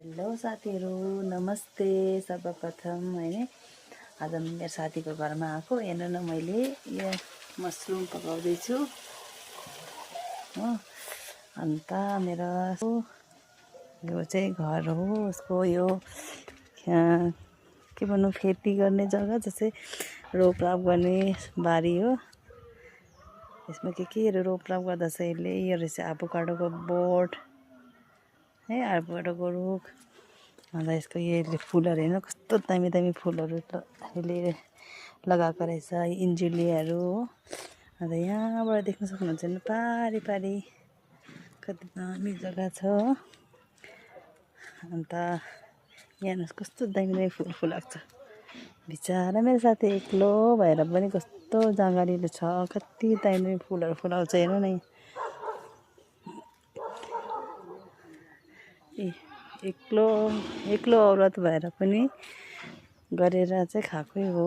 Hello साथीहरू, नमस्ते। सर्वप्रथम हैन, आज म मेरो साथीको घरमा आएको। हेर्नु न, मैले यो मसरुम पकाउँदैछु हो। अन्त मेरो यो चाहिँ घर हो, उसको यो के भन्नु, खेती गर्ने जग्गा, जस्तै रोपराप गर्ने बारी हो। यसमा केहरू रोपराप गर्दा चाहिँ यसले यो रहेछ एभोकाडोको बोट है, एभोकाडोको रुख। अन्त यसको यसले फुलहरू हेर्नु कस्तो दामी दामी फुलहरू यसले लगाएको रहेछ, इन्जुलियाहरू हो। अन्त यहाँबाट देख्न सक्नुहुन्छ नि, पारी पारी कति दामी जग्गा छ हो। अन्त यहाँ कस्तो दामी दामी फुल फुलाएको छ। बिचरा मेरो साथी एक्लो भएर पनि कस्तो जङ्गलीले छ, कति दामी दामी फुलहरू फुलाउँछ हेर्नु न। एक्लो औरत भएर पनि गरेर चाहिँ खाएकै हो।